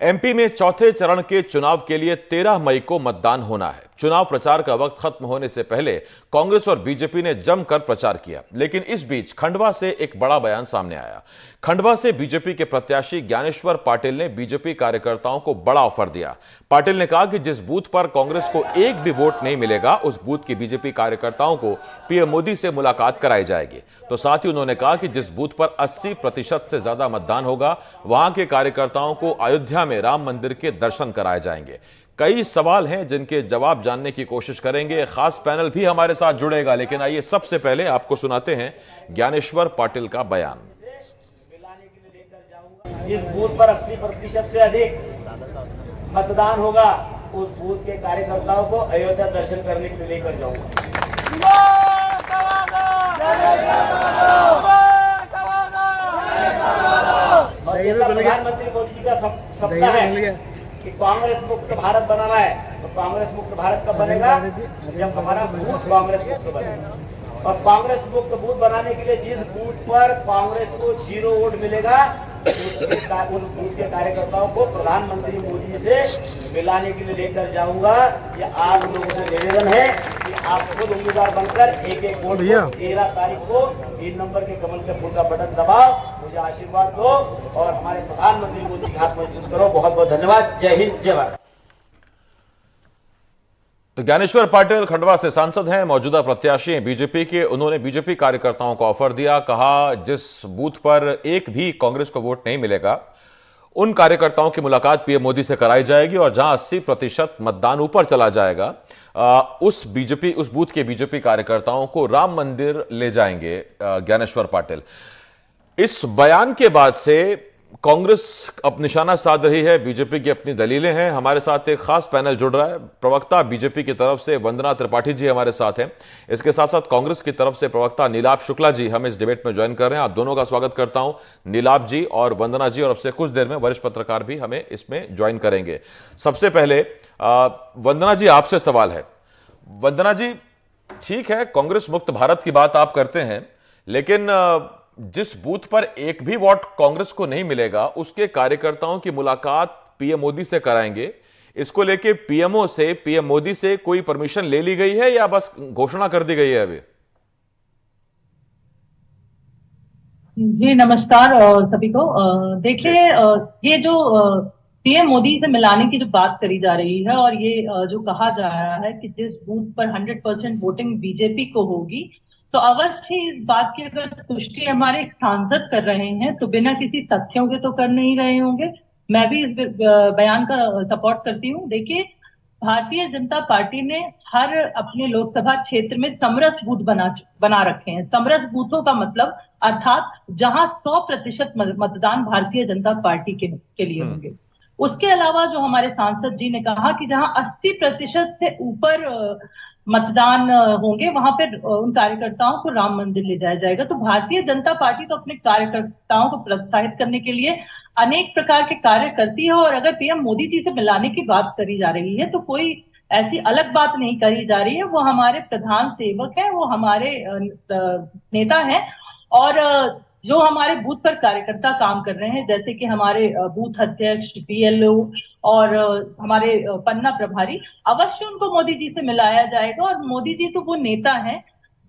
MP में चौथे चरण के चुनाव के लिए 13 मई को मतदान होना है। चुनाव प्रचार का वक्त खत्म होने से पहले कांग्रेस और बीजेपी ने जमकर प्रचार किया, लेकिन इस बीच खंडवा से एक बड़ा बयान सामने आया। खंडवा से बीजेपी के प्रत्याशी ज्ञानेश्वर पाटिल ने बीजेपी कार्यकर्ताओं को बड़ा ऑफर दिया। पाटिल ने कहा कि जिस बूथ पर कांग्रेस को एक भी वोट नहीं मिलेगा, उस बूथ के बीजेपी कार्यकर्ताओं को पीएम मोदी से मुलाकात कराई जाएगी। तो साथ ही उन्होंने कहा कि जिस बूथ पर 80% से ज्यादा मतदान होगा, वहां के कार्यकर्ताओं को अयोध्या में राम मंदिर के दर्शन कराए जाएंगे। कई सवाल हैं जिनके जवाब जानने की कोशिश करेंगे। खास पैनल भी हमारे साथ जुड़ेगा, लेकिन आइए सबसे पहले आपको सुनाते हैं ज्ञानेश्वर पाटिल का बयान। जिस बूथ पर 80% से अधिक मतदान होगा, उस बूथ के कार्यकर्ताओं को अयोध्या दर्शन करने के लिए लेकर जाऊंगा। प्रधानमंत्री मोदी जी का सपना है कि कांग्रेस मुक्त भारत बनाना है। तो कांग्रेस मुक्त भारत कब बनेगा? जब हमारा बूथ कांग्रेस मुक्त बनेगा। और कांग्रेस मुक्त बूथ बनाने के लिए जिस बूथ पर कांग्रेस को 0 वोट मिलेगा, उन बूथ के कार्यकर्ताओं को प्रधानमंत्री मोदी से मिलाने के लिए लेकर जाऊंगा। ये आप लोगों से निवेदन है कि आप खुद उम्मीदवार बनकर एक वोट 13 तारीख को 3 नंबर के कमल के फूल का बटन दबाओ, मुझे आशीर्वाद दो और हमारे प्रधानमंत्री मोदी के हाथ मजबूत करो। बहुत बहुत धन्यवाद। जय हिंद, जय भारत। तो ज्ञानेश्वर पाटिल खंडवा से सांसद हैं, मौजूदा प्रत्याशी हैं बीजेपी के। उन्होंने बीजेपी कार्यकर्ताओं को ऑफर दिया, कहा जिस बूथ पर एक भी कांग्रेस को वोट नहीं मिलेगा, उन कार्यकर्ताओं की मुलाकात पीएम मोदी से कराई जाएगी और जहां 80% मतदान ऊपर चला जाएगा, उस बूथ के बीजेपी कार्यकर्ताओं को राम मंदिर ले जाएंगे ज्ञानेश्वर पाटिल। इस बयान के बाद से कांग्रेस अब निशाना साध रही है, बीजेपी की अपनी दलीलें हैं। हमारे साथ एक खास पैनल जुड़ रहा है। प्रवक्ता बीजेपी की तरफ से वंदना त्रिपाठी जी हमारे साथ हैं। इसके साथ साथ कांग्रेस की तरफ से प्रवक्ता नीलाभ शुक्ला जी हमें इस डिबेट में ज्वाइन कर रहे हैं। आप दोनों का स्वागत करता हूं, नीलाभ जी और वंदना जी। और अब से कुछ देर में वरिष्ठ पत्रकार भी हमें इसमें ज्वाइन करेंगे। सबसे पहले वंदना जी, आपसे सवाल है। वंदना जी, ठीक है, कांग्रेस मुक्त भारत की बात आप करते हैं, लेकिन जिस बूथ पर एक भी वोट कांग्रेस को नहीं मिलेगा, उसके कार्यकर्ताओं की मुलाकात पीएम मोदी से कराएंगे। इसको लेके पीएम मोदी से कोई परमिशन ले ली गई है या बस घोषणा कर दी गई है अभी? जी नमस्कार सभी को। देखिए, ये जो पीएम मोदी से मिलाने की जो बात करी जा रही है और ये जो कहा जा रहा है कि जिस बूथ पर 100% वोटिंग बीजेपी को होगी, तो अवश्य इस बात की अगर पुष्टि हमारे एक सांसद कर रहे हैं तो बिना किसी तथ्यों के तो कर नहीं रहे होंगे। मैं भी इस बयान का सपोर्ट करती हूँ। देखिए, भारतीय जनता पार्टी ने हर अपने लोकसभा क्षेत्र में समरस बूथ बना रखे हैं। समरस बूथों का मतलब अर्थात जहां 100% मतदान भारतीय जनता पार्टी के लिए होंगे। उसके अलावा जो हमारे सांसद जी ने कहा कि जहां 80% से ऊपर मतदान होंगे, वहां पर उन कार्यकर्ताओं को राम मंदिर ले जाया जाएगा। तो भारतीय जनता पार्टी तो अपने कार्यकर्ताओं को प्रोत्साहित करने के लिए अनेक प्रकार के कार्य करती है। और अगर पीएम मोदी जी से मिलाने की बात करी जा रही है तो कोई ऐसी अलग बात नहीं करी जा रही है। वो हमारे प्रधान सेवक हैं, वो हमारे नेता हैं और जो हमारे बूथ पर कार्यकर्ता काम कर रहे हैं, जैसे कि हमारे बूथ अध्यक्ष, बीएलओ और हमारे पन्ना प्रभारी, अवश्य उनको मोदी जी से मिलाया जाएगा। और मोदी जी तो वो नेता हैं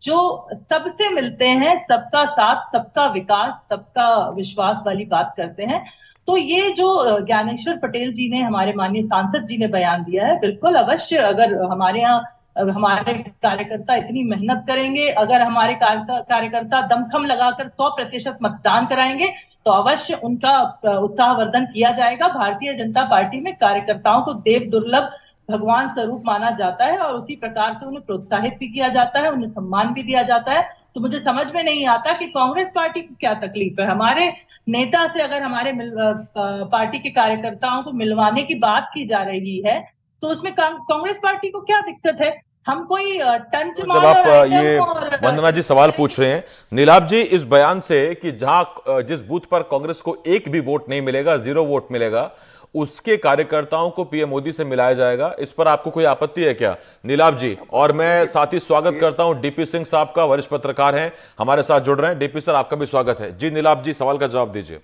जो सबसे मिलते हैं, सबका साथ, सबका विकास, सबका विश्वास वाली बात करते हैं। तो ये जो ज्ञानेश्वर पाटिल जी ने, हमारे माननीय सांसद जी ने बयान दिया है, बिल्कुल अवश्य अगर हमारे यहाँ हमारे कार्यकर्ता इतनी मेहनत करेंगे, अगर हमारे कार्यकर्ता दमखम लगाकर 100% मतदान कराएंगे, तो अवश्य उनका उत्साहवर्धन किया जाएगा। भारतीय जनता पार्टी में कार्यकर्ताओं को देव दुर्लभ भगवान स्वरूप माना जाता है और उसी प्रकार से उन्हें प्रोत्साहित भी किया जाता है, उन्हें सम्मान भी दिया जाता है। तो मुझे समझ में नहीं आता कि कांग्रेस पार्टी को क्या तकलीफ है। हमारे नेता से अगर हमारे पार्टी के कार्यकर्ताओं को मिलवाने की बात की जा रही है, तो उसमें कांग्रेस पार्टी को क्या दिक्कत है? हम कोई टंच तो जब आप ये वंदना जी सवाल पूछ रहे हैं, नीलाभ जी, इस बयान से कि जहां जिस बूथ पर कांग्रेस को एक भी वोट नहीं मिलेगा, 0 वोट मिलेगा, उसके कार्यकर्ताओं को पीएम मोदी से मिलाया जाएगा, इस पर आपको कोई आपत्ति है क्या नीलाभ जी? और मैं साथ ही स्वागत करता हूं डीपी सिंह साहब का, वरिष्ठ पत्रकार हैं, हमारे साथ जुड़ रहे हैं। डीपी सर, आपका भी स्वागत है जी। नीलाभ जी, सवाल का जवाब दीजिए।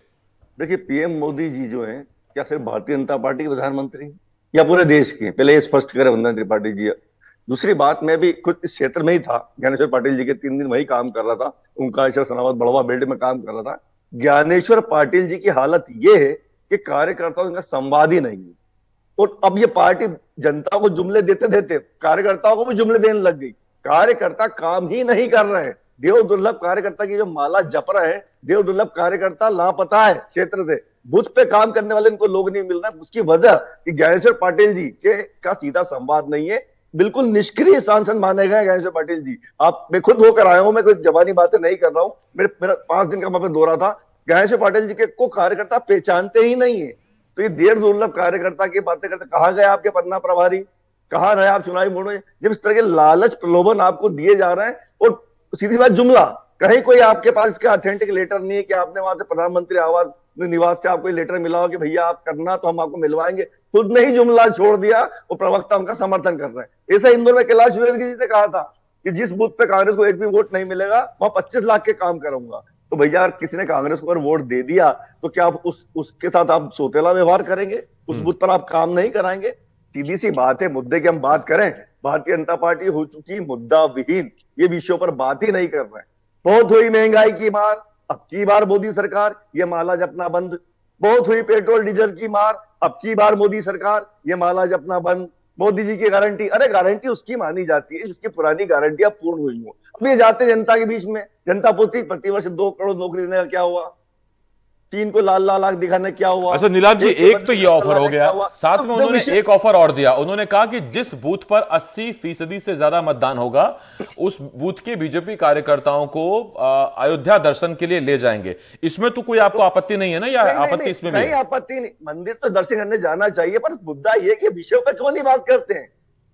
देखिए, पीएम मोदी जी जो हैं क्या सिर्फ भारतीय जनता पार्टी के प्रधानमंत्री या पूरे देश के? पहले ये स्पष्ट करें वंदना त्रिपाठी जी। दूसरी बात, मैं भी खुद इस क्षेत्र में ही था, ज्ञानेश्वर पाटिल जी के 3 दिन वही काम कर रहा था, ओंकारेश्वर सनावत बड़वा बेल्ट में काम कर रहा था। ज्ञानेश्वर पाटिल जी की हालत ये है कि कार्यकर्ताओं का संवाद ही नहीं है। और अब ये पार्टी जनता को जुमले देते देते कार्यकर्ताओं को भी जुमले देने लग गई। कार्यकर्ता काम ही नहीं कर रहे हैं। देव दुर्लभ कार्यकर्ता की जो माला जप रहे हैं, देव दुर्लभ कार्यकर्ता लापता है क्षेत्र से। बूथ पे काम करने वाले इनको लोग नहीं मिल रहे। उसकी वजह कि ज्ञानेश्वर पाटिल जी के का सीधा संवाद नहीं है। बिल्कुल निष्क्रिय सांसद माने गए ज्ञानेश्वर पाटिल जी। आप, मैं खुद होकर आया हूं, मैं कोई जबानी बातें नहीं कर रहा हूं। मेरा 5 दिन का वहां पे दौरा था। ज्ञानेश्वर पाटिल जी के को कार्यकर्ता पहचानते ही नहीं है। तो ये देर दुर्लभ कार्यकर्ता की बातें करते, कहां गए आपके पन्ना प्रभारी, कहां रहे आप चुनावी मोड़ में, जब इस तरह के लालच प्रलोभन आपको दिए जा रहे हैं। और सीधी बात जुमला, कहीं कोई आपके पास इसका ऑथेंटिक लेटर नहीं है कि आपने वहां से प्रधानमंत्री आवास निवास से आपको लेटर मिला हो कि भैया आप करना तो हम आपको मिलवाएंगे, खुद ने ही जुमला छोड़ दिया और प्रवक्ता उनका समर्थन कर रहे हैं। ऐसा इंदौर में कैलाश विजयवर्गीय जी ने कहा था कि जिस बूथ पे कांग्रेस को एक भी वोट नहीं मिलेगा वहां 25 लाख के काम करूंगा। तो भैया किसी ने कांग्रेस को अगर वोट दे दिया तो क्या आप उसके साथ आप सौतेला व्यवहार करेंगे? उस बूथ पर आप काम नहीं कराएंगे? सीधी सी बात है। मुद्दे की हम बात करें, भारतीय जनता पार्टी हो चुकी मुद्दा विहीन। ये विषयों पर बात ही नहीं कर रहे हैं। बहुत हुई महंगाई की मार, अब की बार मोदी सरकार ये माला जपना बंद। बहुत हुई पेट्रोल डीजल की मार, अब की बार मोदी सरकार ये माला जपना बंद। मोदी जी की गारंटी, अरे गारंटी उसकी मानी जाती है जिसकी पुरानी गारंटियां पूर्ण हुई हो। अब ये जाते जनता के बीच में, जनता पूछती प्रतिवर्ष 2 करोड़ नौकरी देने का क्या हुआ, 3 को लाल लाख दिखाने क्या हुआ। अच्छा नीलाभ जी, एक तो ये ऑफर हो गया, साथ में उन्होंने एक ऑफर और दिया। उन्होंने कहा कि जिस बूथ पर 80% से ज्यादा मतदान होगा उस बूथ के बीजेपी कार्यकर्ताओं को अयोध्या दर्शन के लिए ले जाएंगे। इसमें तो कोई आपको आपत्ति नहीं है ना, या आपत्ति इसमें भी? नहीं, आपत्ति नहीं। मंदिर तो दर्शन करने जाना चाहिए, पर मुद्दा ये कि विषयों पर क्यों नहीं बात करते हैं?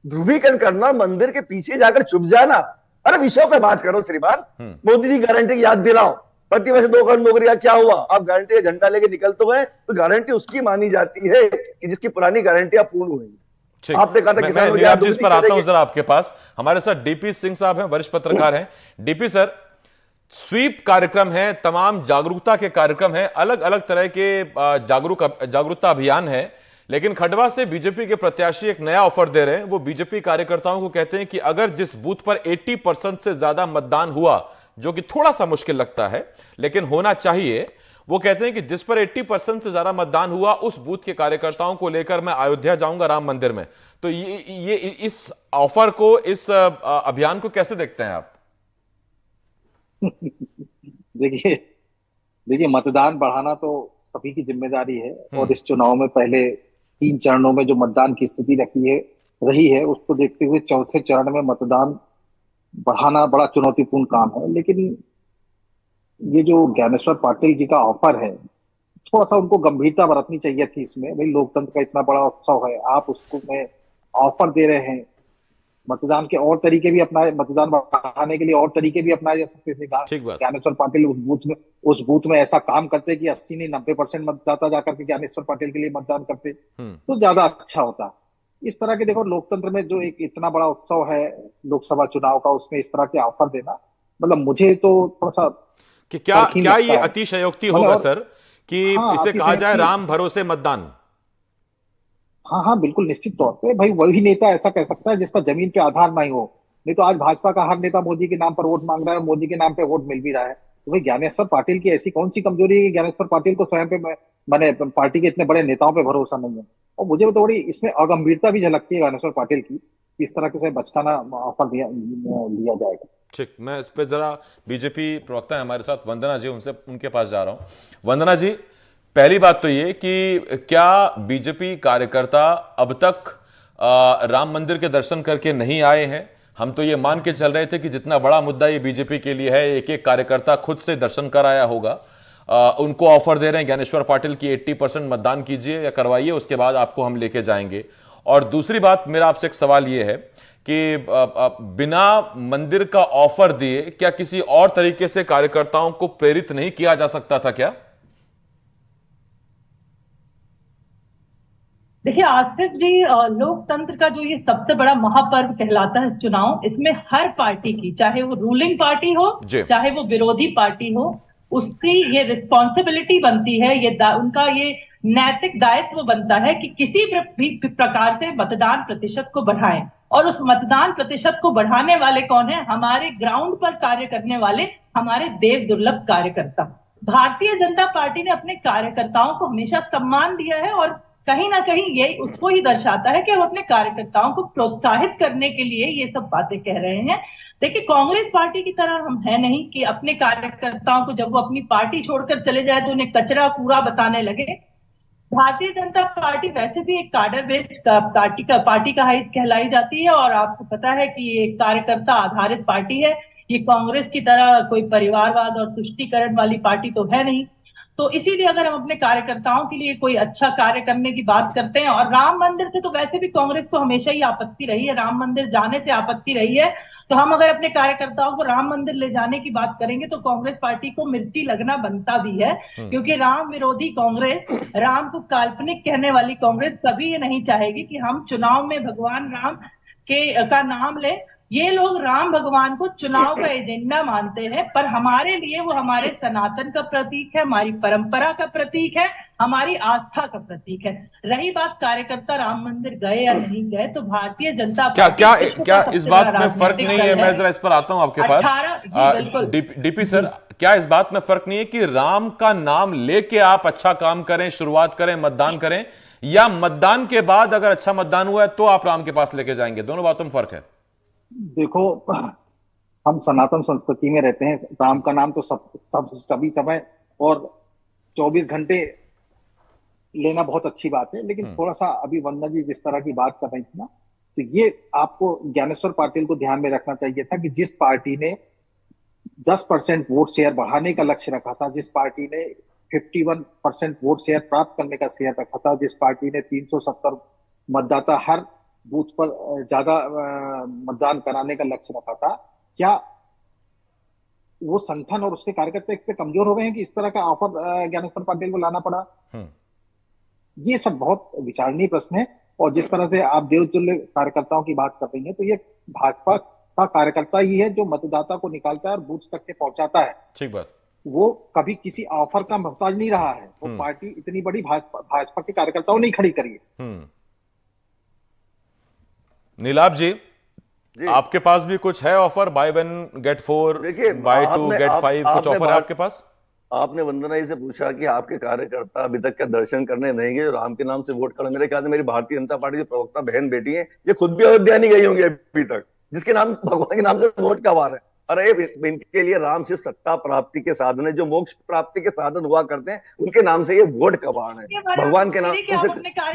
ध्रुवीकरण करना, मंदिर के पीछे जाकर छुप जाना। अरे विषयों पर बात करो श्रीमान। मोदी जी गारंटी याद दिलाओ, प्रतिवर्ष 2 करोड़ नौकरी का क्या हुआ? आप गारंटी का झंडा लेके निकल तो गए, तो गारंटी उसकी मानी जाती है कि जिसकी पुरानी गारंटियां पूर्ण हुई। आपने कहा था मैं नीलाभ जी इस पर आता हूं जरा आपके पास। हमारे साथ डीपी सिंह साहब हैं, वरिष्ठ पत्रकार हैं। डीपी सर, स्वीप कार्यक्रम है, तमाम जागरूकता के कार्यक्रम है, अलग अलग तरह के जागरूकता अभियान है, लेकिन खंडवा से बीजेपी के प्रत्याशी एक नया ऑफर दे रहे हैं। वो बीजेपी कार्यकर्ताओं को कहते हैं कि अगर जिस बूथ पर 80% से ज्यादा मतदान हुआ, जो कि थोड़ा सा मुश्किल लगता है लेकिन होना चाहिए, वो कहते हैं कि जिस पर 80% से ज्यादा मतदान हुआ उस बूथ के कार्यकर्ताओं को लेकर मैं अयोध्या जाऊंगा राम मंदिर में। तो ये इस ऑफर को, इस अभियान को कैसे देखते हैं आप? देखिए मतदान बढ़ाना तो सभी की जिम्मेदारी है, और इस चुनाव में पहले 3 चरणों में जो मतदान की स्थिति रही है उसको देखते हुए चौथे चरण में मतदान बढ़ाना बड़ा चुनौतीपूर्ण काम है। लेकिन ये जो ज्ञानेश्वर पाटिल जी का ऑफर है, थोड़ा सा उनको गंभीरता बरतनी चाहिए थी इसमें। भाई लोकतंत्र का इतना बड़ा उत्सव है, आप उसको में ऑफर दे रहे हैं। मतदान के और तरीके भी अपनाए, मतदान बढ़ाने के लिए और तरीके भी अपनाए जा सकते थे। ज्ञानेश्वर पाटिल उस बूथ में ऐसा काम करते कि 80 नहीं 90% मतदाता जाकर के ज्ञानेश्वर पाटिल के लिए मतदान करते तो ज्यादा अच्छा होता। इस तरह के देखो, लोकतंत्र में जो एक इतना बड़ा उत्सव है लोकसभा चुनाव का, उसमें इस तरह के ऑफर देना, मतलब मुझे तो थोड़ा सा कि क्या ये अतिशयोक्ति होगा सर कि इसे कहा जाए राम भरोसे मतदान? हाँ, बिल्कुल निश्चित तौर पे। भाई वही नेता ऐसा कह सकता है जिसका जमीन पे आधार नहीं हो। नहीं तो आज भाजपा का हर नेता मोदी के नाम पर वोट मांग रहा है, मोदी के नाम पे वोट मिल भी रहा है। तो भाई ज्ञानेश्वर पाटिल की ऐसी कौन सी कमजोरी है कि ज्ञानेश्वर पाटिल को स्वयं पे, मैंने पार्टी के इतने बड़े नेताओं पे भरोसा नहीं है। और मुझे थोड़ी इसमें अगंभीरता भी झलकती है ज्ञानेश्वर पाटिल की, इस तरह से बचकाना ऑफर दिया जाएगा। ठीक, मैं इस पे जरा बीजेपी प्रवक्ता है हमारे साथ वंदना जी, उनके पास जा रहा हूं। वंदना जी, पहली बात तो ये कि क्या बीजेपी कार्यकर्ता अब तक राम मंदिर के दर्शन करके नहीं आए हैं? हम तो ये मान के चल रहे थे कि जितना बड़ा मुद्दा ये बीजेपी के लिए है, एक एक कार्यकर्ता खुद से दर्शन कर आया होगा। उनको ऑफर दे रहे हैं ज्ञानेश्वर पाटिल की 80% मतदान कीजिए या करवाइए, उसके बाद आपको हम लेके जाएंगे। और दूसरी बात, मेरा आपसे एक सवाल ये है कि बिना मंदिर का ऑफर दिए क्या किसी और तरीके से कार्यकर्ताओं को प्रेरित नहीं किया जा सकता था क्या? देखिए आसिफ जी, लोकतंत्र का जो ये सबसे बड़ा महापर्व कहलाता है चुनाव, इसमें हर पार्टी की, चाहे वो रूलिंग पार्टी हो चाहे वो विरोधी पार्टी हो, उसकी ये रिस्पॉन्सिबिलिटी बनती है, उनका ये नैतिक दायित्व बनता है कि किसी भी प्रकार से मतदान प्रतिशत को बढ़ाएं, और उस मतदान प्रतिशत को बढ़ाने वाले कौन है? हमारे ग्राउंड पर कार्य करने वाले हमारे देव दुर्लभ कार्यकर्ता। भारतीय जनता पार्टी ने अपने कार्यकर्ताओं को हमेशा सम्मान दिया है, और कहीं ना कहीं ये उसको ही दर्शाता है कि वो अपने कार्यकर्ताओं को प्रोत्साहित करने के लिए ये सब बातें कह रहे हैं। देखिए, कांग्रेस पार्टी की तरह हम है नहीं कि अपने कार्यकर्ताओं को जब वो अपनी पार्टी छोड़कर चले जाए तो उन्हें कचरा कूड़ा बताने लगे। भारतीय जनता पार्टी वैसे भी एक कार्डर बेस्ड पार्टी का कहलाई जाती है, और आपको पता है कि ये कार्यकर्ता आधारित पार्टी है। ये कांग्रेस की तरह कोई परिवारवाद और तुष्टीकरण वाली पार्टी तो है नहीं। तो इसीलिए अगर हम अपने कार्यकर्ताओं के लिए कोई अच्छा कार्य करने की बात करते हैं, और राम मंदिर से तो वैसे भी कांग्रेस को हमेशा ही आपत्ति रही है, राम मंदिर जाने से आपत्ति रही है, तो हम अगर अपने कार्यकर्ताओं को राम मंदिर ले जाने की बात करेंगे तो कांग्रेस पार्टी को मिर्ची लगना बनता भी है, क्योंकि राम विरोधी कांग्रेस, राम को काल्पनिक कहने वाली कांग्रेस कभी ये नहीं चाहेगी कि हम चुनाव में भगवान राम का नाम लें। ये लोग राम भगवान को चुनाव का एजेंडा मानते हैं, पर हमारे लिए वो हमारे सनातन का प्रतीक है, हमारी परंपरा का प्रतीक है, हमारी आस्था का प्रतीक है। रही बात कार्यकर्ता राम मंदिर गए या नहीं गए, तो भारतीय जनता क्या इस बात में फर्क नहीं है? मैं जरा इस पर आता हूं आपके पास। डीपी सर, क्या इस बात में फर्क नहीं है कि राम का नाम लेके आप अच्छा काम करें, शुरुआत करें, मतदान करें, या मतदान के बाद अगर अच्छा मतदान हुआ है तो आप राम के पास लेके जाएंगे? दोनों बातों में फर्क है। देखो, हम सनातन संस्कृति में रहते हैं। राम का नाम तो सभी समय और 24 घंटे लेना बहुत अच्छी बात है, लेकिन थोड़ा सा अभी वंदना जी जिस तरह की बात कर रही थी ना, तो ये आपको ज्ञानेश्वर पाटिल को ध्यान में रखना चाहिए था कि जिस पार्टी ने 10% वोट शेयर बढ़ाने का लक्ष्य रखा था, जिस पार्टी ने 51% वोट शेयर प्राप्त करने का शेयर रखा था, जिस पार्टी ने 370 मतदाता हर बूथ पर ज्यादा मतदान कराने का लक्ष्य रखा था, क्या वो संगठन और उसके कार्यकर्ता इतने कमजोर हो गए हैं कि इस तरह का ऑफर ज्ञानेश्वर पाटिल को लाना पड़ा? ये सब बहुत विचारणीय प्रश्न है। और जिस तरह से आप देवतुल्य कार्यकर्ताओं की बात कर रही हैं, तो ये भाजपा का कार्यकर्ता ही है जो मतदाता को निकालता है और बूथ तक के पहुंचाता है। ठीक बात। वो कभी किसी ऑफर का मोहताज नहीं रहा है। वो पार्टी इतनी बड़ी भाजपा के कार्यकर्ताओं ने खड़ी करी है। नीलाभ जी, आपके पास भी कुछ है offer? Buy 1 get 4, buy 2 get 5, कुछ ऑफर है आपके पास? आपने वंदना जी से पूछा कि आपके कार्यकर्ता अभी तक क्या दर्शन करने नहीं गए, राम के नाम से वोट कर? मेरे ख्याल से मेरी भारतीय जनता पार्टी की प्रवक्ता बहन बेटी है, ये खुद भी अयोध्या नहीं गई होंगी अभी तक, जिसके नाम भगवान के नाम से वोट का वार है। अरे इनके लिए राम सिर्फ सत्ता प्राप्ति के साधन है, जो मोक्ष प्राप्ति के साधन हुआ करते हैं उनके नाम से ये वोट का वार है। भगवान के नाम,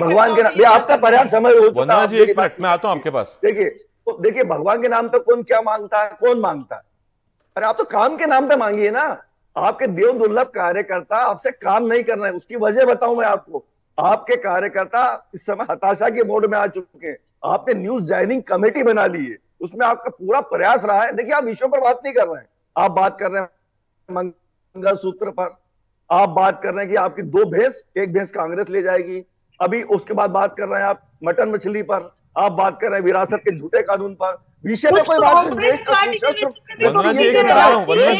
भगवान के नाम, आपका पर्याप्त समय हो चुका है। जी, एक मिनट, मैं आता हूं आपके पास। देखिए भगवान के नाम पे कौन क्या मांगता है, कौन मांगता है? अरे आप तो काम के नाम पे मांगिए ना। आपके देव दुर्लभ कार्यकर्ता आपसे काम नहीं कर रहे हैं, उसकी वजह बताऊं मैं आपको। आपके कार्यकर्ता इस समय हताशा के मोड में आ चुके हैं। आपने न्यूज ज्वाइनिंग कमेटी बना ली है, उसमें आपका पूरा प्रयास रहा है। देखिए, आप विषयों पर बात नहीं कर रहे हैं, आप बात कर रहे हैं मंगलसूत्र पर, आप बात कर रहे हैं कि आपकी 2 भैंस, एक भैंस कांग्रेस ले जाएगी। अभी उसके बाद बात कर रहे हैं आप मटन मछली पर, आप बात कर रहे हैं विरासत के झूठे कानून पर। विषय में कोई बात नहीं। देश का वंदना जी, एक मिनट आ रहा हूं। वंदना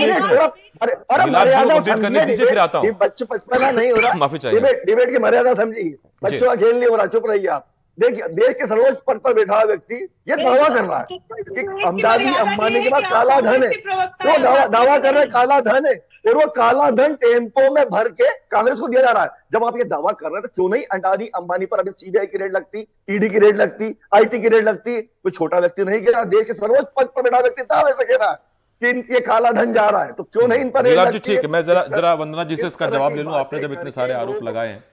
जी, करने दीजिए, फिर आता हूं। बच्चों बचपना नहीं हो रहा, माफी चाहिए। डिबेट की मर्यादा समझिए। बच्चों का खेल नहीं हो रहा, चुप रहिए आप। देखिए, देश के सर्वोच्च पद पर बैठा हुआ व्यक्ति ये दावा कर रहा है कि अम्बानी अंबानी के पास काला धन है। वो दावा कर रहे हैं काला धन है, और वो काला धन टेम्पो में भर के कांग्रेस को दिया जा रहा है। जब आप ये दावा कर रहे हैं तो क्यों नहीं अडानी अंबानी पर अभी सीबीआई की रेड लगती, ईडी की रेड लगती, आईटी की रेड लगती? कोई छोटा व्यक्ति नहीं गिरा, देश के सर्वोच्च पद पर बैठा व्यक्ति दावे से गिरा कि ये काला धन जा रहा है, तो क्यों नहीं इन पर रेड लगती? ठीक है, मैं जरा वंदना जी से इसका जवाब ले लूं। आपने जब इतने सारे आरोप लगाए हैं,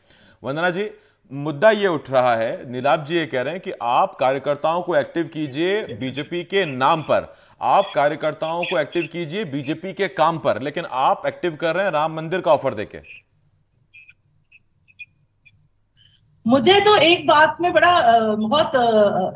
वंदना जी, मुद्दा ये उठ रहा है, नीलाभ जी ये कह रहे हैं कि आप कार्यकर्ताओं को एक्टिव कीजिए बीजेपी के नाम पर, आप कार्यकर्ताओं को एक्टिव कीजिए बीजेपी के काम पर, लेकिन आप एक्टिव कर रहे हैं राम मंदिर का ऑफर देके। मुझे तो एक बात में बड़ा बहुत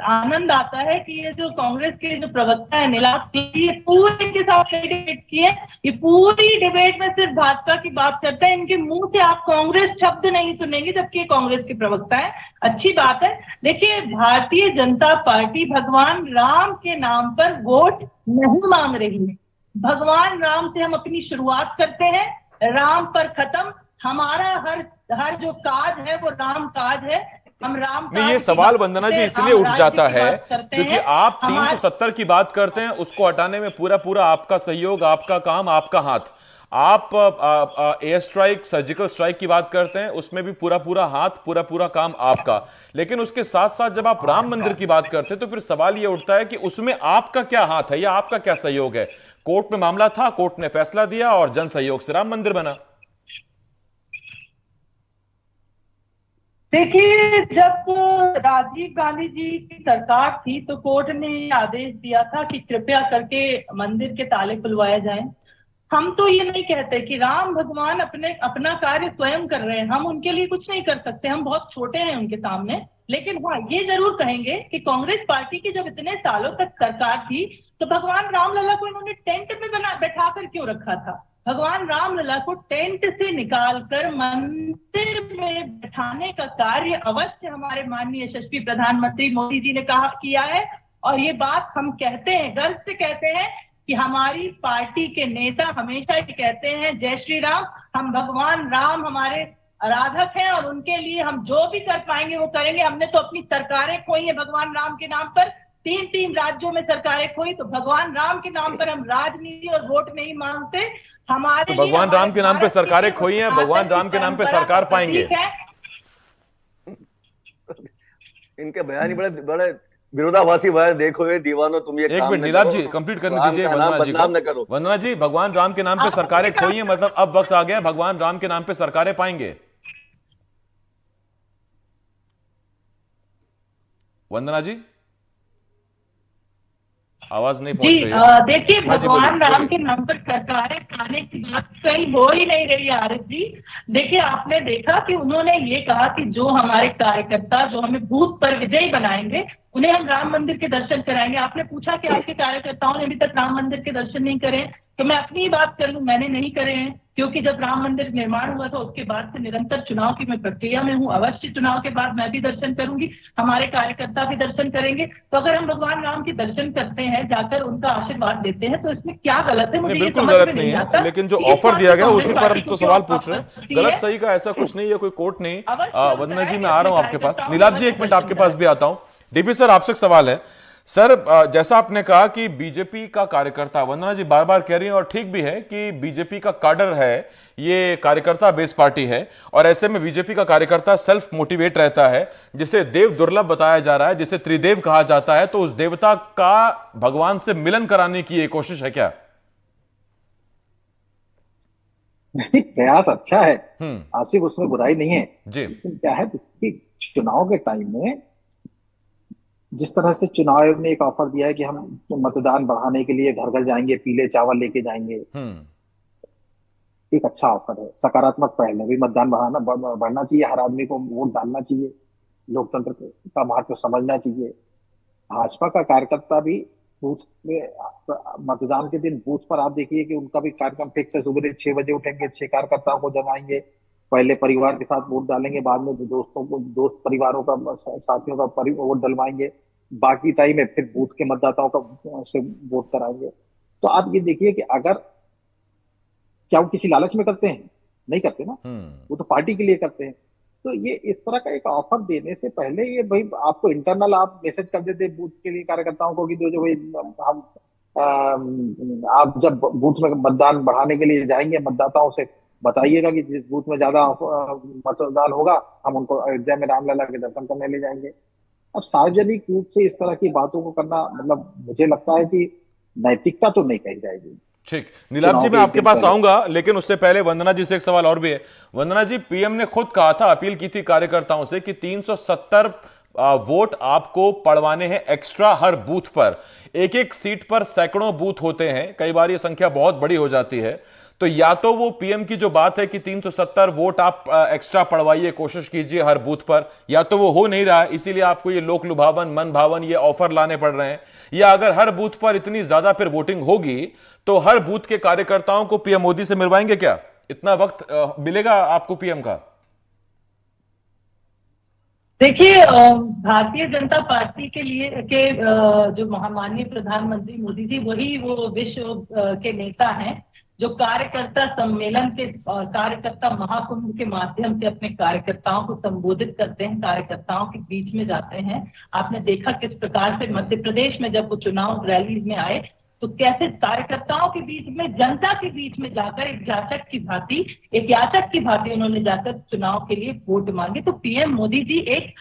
आनंद आता है कि ये जो कांग्रेस के जो प्रवक्ता है नीलाभ, ये पूरे के साथ डिबेट किए, ये पूरी डिबेट में सिर्फ भाजपा की बात करते हैं। इनके मुंह से आप कांग्रेस शब्द नहीं सुनेंगे, जबकि ये कांग्रेस के प्रवक्ता है। अच्छी बात है। देखिए, भारतीय जनता पार्टी भगवान राम के नाम पर वोट नहीं मांग रही है। भगवान राम से हम अपनी शुरुआत करते हैं, राम पर खत्म। हमारा हर जो काज है वो राम काज है। हम राम नहीं, काज ये की सवाल बात वंदना जी करते हैं, इसलिए राम उठ राज्य जाता की है बात करते क्योंकि हैं। आप हमारे 370 की बात करते हैं, उसको हटाने में पूरा पूरा आपका सहयोग, आपका काम, आपका हाथ। आप एयर स्ट्राइक, सर्जिकल स्ट्राइक की बात करते हैं, उसमें भी पूरा पूरा हाथ, पूरा पूरा काम आपका। लेकिन उसके साथ साथ जब आप राम मंदिर की बात करते हैं तो फिर सवाल यह उठता है कि उसमें आपका क्या हाथ है या आपका क्या सहयोग है? कोर्ट में मामला था, कोर्ट ने फैसला दिया और जन सहयोग से राम मंदिर बना। देखिए, जब राजीव गांधी जी की सरकार थी तो कोर्ट ने ये आदेश दिया था कि कृपया करके मंदिर के ताले खुलवाए जाएं। हम तो ये नहीं कहते कि राम भगवान अपना कार्य स्वयं कर रहे हैं, हम उनके लिए कुछ नहीं कर सकते, हम बहुत छोटे हैं उनके सामने। लेकिन हाँ, ये जरूर कहेंगे कि कांग्रेस पार्टी की जब इतने सालों तक सरकार थी तो भगवान रामलला को इन्होंने टेंट में बैठा कर क्यों रखा था? भगवान रामलला को टेंट से निकालकर मंदिर में बैठाने का कार्य अवश्य हमारे माननीय यशस्वी प्रधानमंत्री मोदी जी ने किया है। और ये बात हम कहते हैं, गर्व से कहते हैं कि हमारी पार्टी के नेता हमेशा ये कहते हैं, जय श्री राम। हम भगवान राम हमारे आराधक हैं और उनके लिए हम जो भी कर पाएंगे वो करेंगे। हमने तो अपनी सरकारें खोई है भगवान राम के नाम पर, 3 राज्यों में सरकारें खोई, तो भगवान राम के नाम पर हम राजनीति और वोट नहीं मांगते। हमारे तो भगवान राम के नाम पे सरकारें खोई हैं, भगवान राम के नाम पे सरकार पाएंगे। इनके बयान ही बड़े बड़े विरोधाभासी बयान। देखो ये दीवानो, तुम ये एक मिनट नीलाभ जी कंप्लीट करने दीजिए वंदना जी को। वंदना जी, भगवान राम के नाम पे सरकारें खोई हैं, मतलब अब वक्त आ गया भगवान राम के नाम पे सरकारें पाएंगे। वंदना जी आवाज नहीं पहुंच रही है। देखिए, हाँ जी, भगवान बोलिए, राम के नाम पर सरकारें खाने की बात कहीं हो ही नहीं रही है आरिफ जी। देखिए, आपने देखा कि उन्होंने ये कहा कि जो हमारे कार्यकर्ता जो हमें बूथ पर विजयी बनाएंगे उन्हें हम राम मंदिर के दर्शन कराएंगे। आपने पूछा कि आपके कार्यकर्ताओं ने अभी तक राम मंदिर के दर्शन नहीं करे, तो मैं अपनी बात कर लूं, मैंने नहीं करे हैं, क्योंकि जब राम मंदिर निर्माण हुआ था उसके बाद से निरंतर चुनाव की मैं प्रक्रिया में हूं। अवश्य चुनाव के बाद मैं भी दर्शन करूंगी, हमारे कार्यकर्ता भी दर्शन करेंगे। तो अगर हम भगवान राम के दर्शन करते हैं, जाकर उनका आशीर्वाद लेते हैं, तो इसमें क्या गलत है? मुझे ये बिल्कुल समझ गलत में नहीं आता है, लेकिन जो कि इस ऑफर बात दिया पे गया कांग्रेस उसी पर पार्टी हम को तो क्यों सवाल पूछ रहे आपत्ति हैं। गलत है? सही का ऐसा कुछ नहीं है, कोई कोर्ट नहीं। अवश्य वंदना जी होता मैं है आ रहा हूं कि आपके पास। कार्यकर्ताओं नीलाभ को जी एक मिनट दर्शन आपके पास भी आता हूं। डीपी सर आपसे एक सवाल है। सर जैसा आपने कहा कि बीजेपी का कार्यकर्ता, वंदना जी बार बार कह रही हैं और ठीक भी है कि बीजेपी का काडर है, ये कार्यकर्ता बेस पार्टी है, और ऐसे में बीजेपी का कार्यकर्ता सेल्फ मोटिवेट रहता है, जिसे देव दुर्लभ बताया जा रहा है, जिसे त्रिदेव कहा जाता है। तो उस देवता का भगवान से मिलन कराने की ये कोशिश है क्या? नहीं, प्रयास अच्छा है हम्म। आसिफ, उसमें बुराई नहीं है। जी। लेकिन क्या है कि चुनाव के टाइम में जिस तरह से चुनाव आयोग ने एक ऑफर दिया है कि हम मतदान बढ़ाने के लिए घर घर जाएंगे, पीले चावल लेके जाएंगे, हम्म। एक अच्छा ऑफर है, सकारात्मक पहल है। भी मतदान बढ़ना चाहिए, हर आदमी को वोट डालना चाहिए, लोकतंत्र का महत्व समझना चाहिए। भाजपा का कार्यकर्ता भी बूथ में, मतदान के दिन बूथ पर आप देखिए कि उनका भी कार्यक्रम फिक्स है। सुबह 6 बजे उठेंगे, 6 कार्यकर्ताओं को जगाएंगे, पहले परिवार के साथ वोट डालेंगे, बाद में दोस्तों को, दोस्त परिवारों का, साथियों का वोट डलवाएंगे, बाकी टाइम में फिर बूथ के मतदाताओं का से वोट कराएंगे। तो आप ये देखिए कि अगर, क्या वो किसी लालच में करते हैं? नहीं करते ना, वो तो पार्टी के लिए करते हैं। तो ये इस तरह का एक ऑफर देने से पहले ये भाई आपको इंटरनल आप मैसेज कर देते बूथ के लिए कार्यकर्ताओं को कि जो भाई हम आप जब बूथ में मतदान बढ़ाने के लिए जाएंगे, मतदाताओं से बताइएगा कि जिस बूथ में ज्यादा मतदान होगा हम उनको अयोध्या में रामलला के दर्शन करने ले जाएंगे। अब सार्वजनिक रूप से इस तरह की बातों को करना, मतलब मुझे लगता है कि नैतिकता तो नहीं कही जाएगी। ठीक, नीलाभ जी मैं आपके पास आऊंगा, लेकिन उससे पहले वंदना जी से एक सवाल और भी है। वंदना जी, पीएम ने खुद कहा था, अपील की थी कार्यकर्ताओं से कि 370 वोट आपको पड़वाने हैं एक्स्ट्रा हर बूथ पर। एक एक सीट पर सैकड़ों बूथ होते हैं, कई बार यह संख्या बहुत बड़ी हो जाती है। तो या तो वो पीएम की जो बात है कि 370 वोट आप एक्स्ट्रा पड़वाइए, कोशिश कीजिए हर बूथ पर, या तो वो हो नहीं रहा है, इसीलिए आपको ये लोक लुभावन, मन भावन ये ऑफर लाने पड़ रहे हैं, या अगर हर बूथ पर इतनी ज्यादा फिर वोटिंग होगी तो हर बूथ के कार्यकर्ताओं को पीएम मोदी से मिलवाएंगे क्या? इतना वक्त मिलेगा आपको पीएम का? देखिए, भारतीय जनता पार्टी के लिए जो महामाननीय प्रधानमंत्री मोदी जी, वही वो विश्व के नेता हैं जो कार्यकर्ता सम्मेलन के कार्यकर्ता महाकुंभ के माध्यम से अपने कार्यकर्ताओं को संबोधित करते हैं, कार्यकर्ताओं के बीच में जाते हैं। आपने देखा किस प्रकार से मध्य प्रदेश में जब वो चुनाव रैली में आए तो कैसे कार्यकर्ताओं के बीच में, जनता के बीच में जाकर एक याचक की भांति उन्होंने जाकर चुनाव के लिए वोट मांगे। तो पीएम मोदी जी एक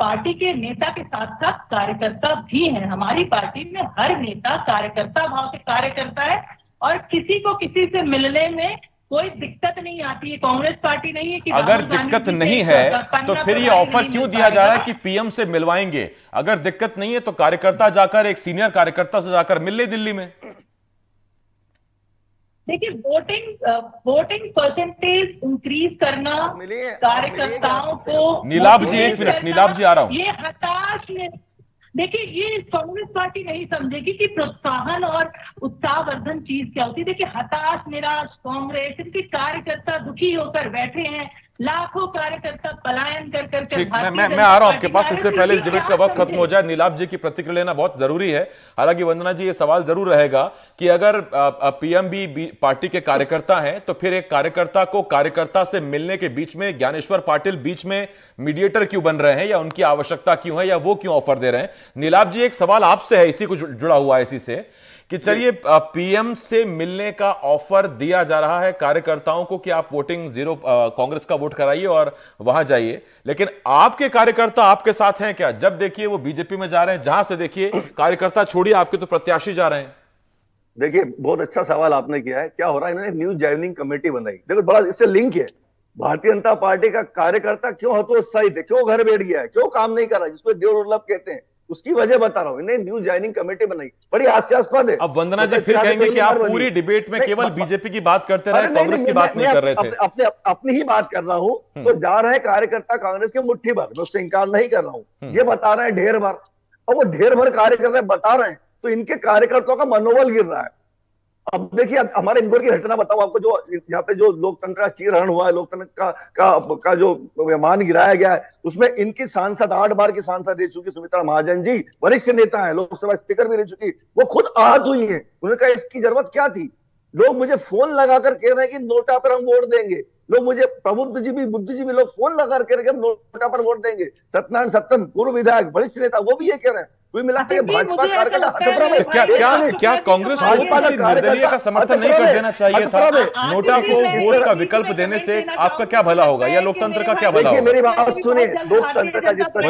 पार्टी के नेता के साथ साथ कार्यकर्ता भी हैं। हमारी पार्टी में हर नेता कार्यकर्ता भाव से कार्य करता है और किसी को किसी से मिलने में कोई दिक्कत नहीं आती है। कांग्रेस पार्टी नहीं है कि अगर दिक्कत नहीं है तो फिर ये ऑफर क्यों दिया जा रहा है कि पीएम से मिलवाएंगे? अगर दिक्कत नहीं है तो कार्यकर्ता जाकर, एक सीनियर कार्यकर्ता से जाकर मिल ले दिल्ली में। देखिए, वोटिंग परसेंटेज इंक्रीज करना कार्यकर्ताओं को। नीलाभ जी, एक मिनट, नीलाभ जी आ रहा हूं। ये हताश में देखिए, ये कांग्रेस पार्टी नहीं समझेगी कि प्रोत्साहन और उत्साहवर्धन चीज क्या होती है। देखिए, हताश निराश कांग्रेस, इनके कार्यकर्ता दुखी होकर बैठे हैं, लाखों कार्यकर्ता पलायन कर ठीक, मैं आ रहा हूं आपके पास। इससे पहले इस डिबेट का वक्त खत्म हो जाए, नीलाभ जी की प्रतिक्रिया लेना बहुत जरूरी है। हालांकि वंदना जी, ये सवाल जरूर रहेगा कि अगर पीएम भी पार्टी के कार्यकर्ता हैं तो फिर एक कार्यकर्ता को कार्यकर्ता से मिलने के बीच में ज्ञानेश्वर पाटिल बीच में मीडिएटर क्यों बन रहे हैं, या उनकी आवश्यकता क्यों है, या वो क्यों ऑफर दे रहे हैं? नीलाभ जी, एक सवाल आपसे है, इसी को जुड़ा हुआ है इसी से, कि चलिए पीएम से मिलने का ऑफर दिया जा रहा है कार्यकर्ताओं को कि आप वोटिंग जीरो कांग्रेस का वोट कराइए और वहां जाइए, लेकिन आपके कार्यकर्ता आपके साथ हैं क्या? जब देखिए वो बीजेपी में जा रहे हैं, जहां से देखिए कार्यकर्ता छोड़िए, आपके तो प्रत्याशी जा रहे हैं। देखिए, बहुत अच्छा सवाल आपने किया है। क्या हो रहा है, इन्होंने न्यू ज्वाइनिंग कमेटी बनाई। देखो, बड़ा इससे लिंक है। भारतीय जनता पार्टी का कार्यकर्ता क्यों हतोत्साहित है, क्यों घर बैठ गया है, क्यों काम नहीं कर रहा, जिसको देवदुर्लभ कहते हैं, उसकी वजह बता रहा हूं। इन्हें न्यू ज्वाइनिंग कमेटी बनाई, बड़ी हास्यास्पद है। अब वंदना जी फिर कहेंगे कि आप पूरी डिबेट में केवल बीजेपी की बात करते रहे, कांग्रेस की बात नहीं कर रहे थे। अपनी ही बात कर रहा हूं। तो जा रहे हैं कार्यकर्ता कांग्रेस के मुट्ठी भर, मैं उससे इंकार नहीं कर रहा हूं। ये बता रहे हैं ढेर भर, और वो ढेर भर कार्यकर्ता बता रहे हैं तो इनके कार्यकर्ताओं का मनोबल गिर रहा है। अब देखिए, अब हमारे इंदौर की घटना बताऊं आपको, जो यहाँ पे जो लोकतंत्र का चीरहरण हुआ है, लोकतंत्र का जो विमान गिराया गया है, उसमें इनकी सांसद 8 बार की सांसद रह चुकी सुमित्रा महाजन जी, वरिष्ठ नेता है, लोकसभा स्पीकर भी रह चुकी, वो खुद आहत हुई है। उन्होंने कहा इसकी जरूरत क्या थी? लोग मुझे फोन लगाकर कह रहे हैं कि नोटा पर हम वोट देंगे। लोग मुझे बुद्धिजीवी लोग फोन लगाकर कह रहे हैं कि हम नोटा पर वोट देंगे। सत्यनारायण सत्तन, पूर्व विधायक, वरिष्ठ नेता, वो भी ये कह रहे हैं। कोई मिलाते हैं भाजपा कार्यकर्ता। क्या कांग्रेस को किसी निर्दलीय का समर्थन नहीं कर देना चाहिए था? नोटा को वोट का विकल्प देने से आपका क्या भला होगा, या लोकतंत्र का क्या भला होगा? मेरी बात सुनिए, लोकतंत्र का जिस तरह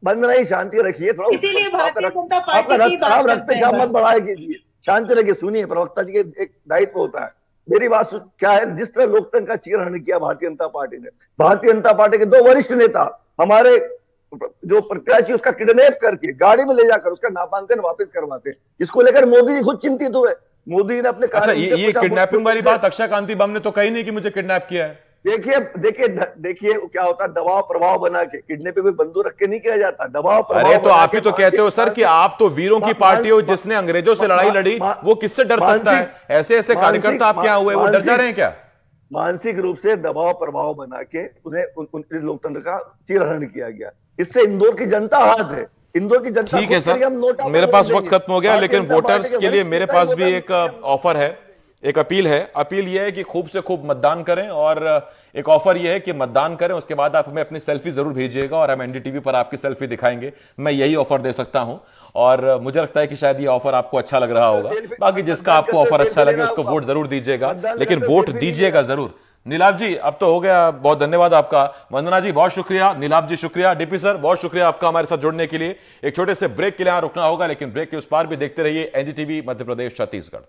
बंद नहीं, शांति रखिए थोड़ा, आपका रक्त रक्तचाप मत बढ़ाए कीजिए, शांति रखिए, सुनिए, प्रवक्ता जी के एक दायित्व होता है। मेरी बात क्या है, जिस तरह लोकतंत्र का चीरहरण किया भारतीय जनता पार्टी ने, भारतीय जनता पार्टी के 2 वरिष्ठ नेता, हमारे जो प्रत्याशी, उसका किडनैप करके गाड़ी में ले जाकर उसका नामांकन वापस करवाते, इसको लेकर मोदी जी खुद चिंतित हुए। मोदी ने अपने अच्छा, ये किडनैपिंग वाली बात अक्षय कांति बम ने तो कही नहीं कि मुझे किडनैप किया है। देखिए क्या होता है, दबाव प्रभाव बना के, किडनैपिंग कोई बंदूक रख के नहीं किया जाता, दबाव प्रभाव। अरे तो आप ही तो कहते हो सर कि आप तो वीरों की पार्टी हो, जिसने अंग्रेजों से लड़ाई लड़ी, वो किससे डर सकता है? ऐसे ऐसे कार्यकर्ता आप क्या हुए, वो डर जा रहे हैं क्या? मानसिक रूप से दबाव प्रभाव बना के उन्हें लोकतंत्र का चीरहरण किया गया। इससे इंदौर की जनता आहत है। इंदौर की जनता, ठीक है सर, मेरे पास वक्त खत्म हो गया, लेकिन वोटर्स के लिए मेरे पास भी एक ऑफर है, एक अपील है। अपील यह है कि खूब से खूब मतदान करें, और एक ऑफर यह है कि मतदान करें, उसके बाद आप हमें अपनी सेल्फी जरूर भेजिएगा और हम एनडीटीवी पर आपकी सेल्फी दिखाएंगे। मैं यही ऑफर दे सकता हूं, और मुझे लगता है कि शायद ये ऑफर आपको अच्छा लग रहा होगा। बाकी जिसका आपको ऑफर अच्छा लगे उसको वोट जरूर दीजिएगा, लेकिन वोट दीजिएगा जरूर। नीलाभ जी, अब तो हो गया, बहुत धन्यवाद आपका। वंदना जी बहुत शुक्रिया, नीलाभ जी शुक्रिया, डीपी सर बहुत शुक्रिया आपका हमारे साथ जुड़ने के लिए। एक छोटे से ब्रेक के लिए यहां रुकना होगा, लेकिन ब्रेक के उस पार भी देखते रहिए एनडीटीवी मध्य प्रदेश छत्तीसगढ़।